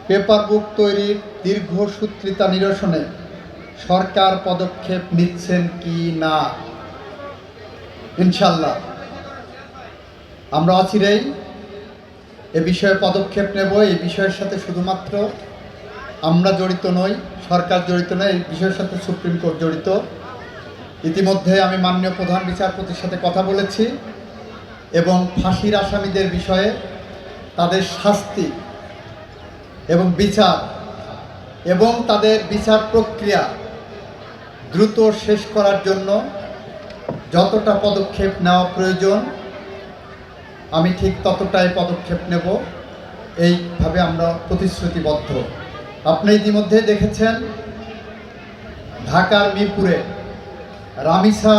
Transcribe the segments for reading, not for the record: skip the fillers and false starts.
Paper বুক তৈরির দীর্ঘসূত্রিতা নিরসনে সরকার পদক্ষেপ নিচ্ছেন কি না? ইনশাল্লাহ আমরা অচিরেই এ বিষয়ে পদক্ষেপ নেব। এই বিষয়ের সাথে শুধুমাত্র আমরা জড়িত নই, সরকার জড়িত নয়, এই বিষয়ের সাথে সুপ্রিম কোর্ট জড়িত। ইতিমধ্যে আমি মাননীয় প্রধান বিচারপতির সাথে কথা বলেছি এবং ফাঁসির আসামিদের বিষয়ে তাদের শাস্তি এবং বিচার এবং তাদের বিচার প্রক্রিয়া দ্রুত শেষ করার জন্য যতটা পদক্ষেপ নেওয়া প্রয়োজন আমি ঠিক ততটাই পদক্ষেপ নেব। এইভাবে আমরা প্রতিশ্রুতিবদ্ধ। আপনি ইতিমধ্যে দেখেছেন ঢাকার মিরপুরে রামিসা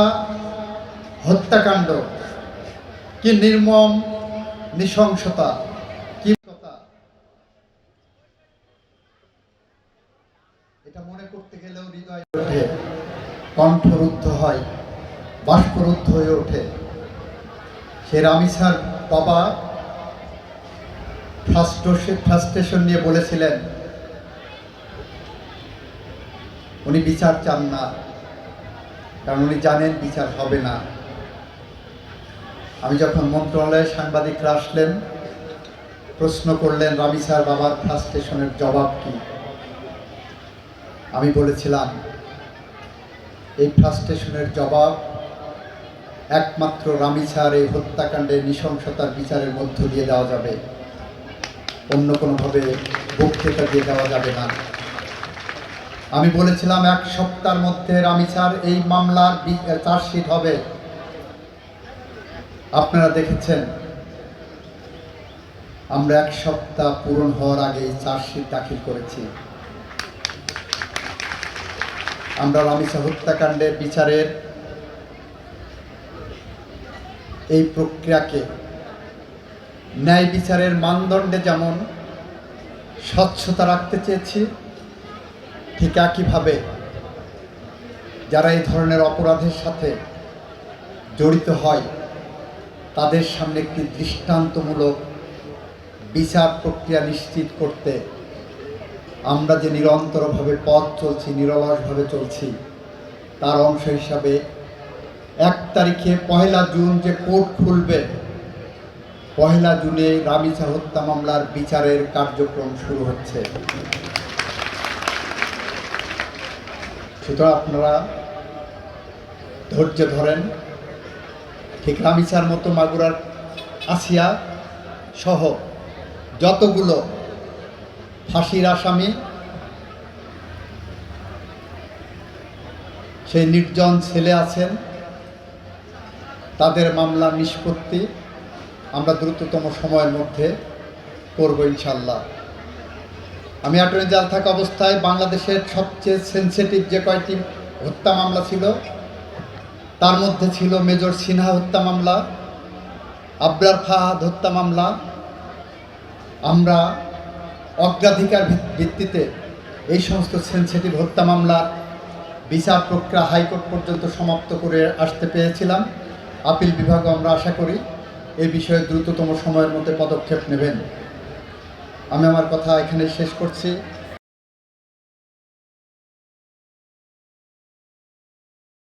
হত্যাকাণ্ড, কি নির্মম নৃশংসতা, কি কথা! এটা মনে করতে গেলেও হৃদয় ওঠে, কণ্ঠরুদ্ধ হয়, বাষ্পরুদ্ধ হয়ে ওঠে। সে রামিসার বাবা ফ্রাস্ট্রেশন নিয়ে বলেছিলেন উনি বিচার চান না, কারণ উনি জানেন বিচার হবে না। আমি যখন মন্ত্রণালয়ে সাংবাদিকরা আসলেন, প্রশ্ন করলেন রামিসার বাবার ফ্রাস্ট্রেশনের জবাব কি, আমি বলেছিলাম এই ফ্রাস্ট্রেশনের জবাব একমাত্র রামিসার এই হত্যাকাণ্ডের নৃশংসতার বিচারের মধ্য দিয়ে দেওয়া যাবে, অন্য কোনোভাবে বক্তৃতা দিয়ে দেওয়া যাবে না। আমি বলেছিলাম 1 সপ্তাহের মধ্যে রামিসার এই মামলার চার্জশিট হবে। আপনারা দেখেছেন আমরা 1 সপ্তাহ পূরণ হওয়ার আগে চার্জশিট দাখিল করেছি। আমরা রামিসা হত্যাকাণ্ডের বিচারের এই প্রক্রিয়াকে ন্যায় বিচারের মানদণ্ডে যেমন স্বচ্ছতা রাখতে চেয়েছি, ঠিক একইভাবে যারা এই ধরনের অপরাধের সাথে জড়িত হয় তাদের সামনে একটি দৃষ্টান্তমূলক বিচার প্রক্রিয়া নিশ্চিত করতে আমরা যে নিরন্তরভাবে পথ চলছি, নিরলসভাবে চলছি, তার অংশ হিসাবে 1 তারিখে 1 জুন যে কোর্ট খুলবে, 1 জুনে রামিসা হত্যা মামলার বিচারের কার্যক্রম শুরু হচ্ছে। সুতরাং আপনারা ধৈর্য ধরেন। ঠিক রামিসার মতো মাগুরার আসিয়া সহ যতগুলো ফাঁসির আসামি, সেই নির্জন ছেলে আছেন, তাদের মামলার নিষ্পত্তি আমরা দ্রুততম সময়ের মধ্যে করব ইনশাল্লাহ। আমি অ্যাটর্নি জেনারেল থাকা অবস্থায় বাংলাদেশের সবচেয়ে সেন্সিটিভ যে কয়টি হত্যা মামলা ছিল তার মধ্যে ছিল মেজর সিনহা হত্যা মামলা, আবরার ফাহাদ হত্যা মামলা। আমরা অগ্রাধিকার ভিত্তিতে এই সমস্ত সেন্সিটিভ হত্যা মামলার বিচার প্রক্রিয়া হাইকোর্ট পর্যন্ত সমাপ্ত করে আসতে পেরেছিলাম। আপিল বিভাগও আমরা আশা করি এই বিষয়ে দ্রুততম সময়ের মধ্যে পদক্ষেপ নেবেন। আমি আমার কথা এখানে শেষ করছি।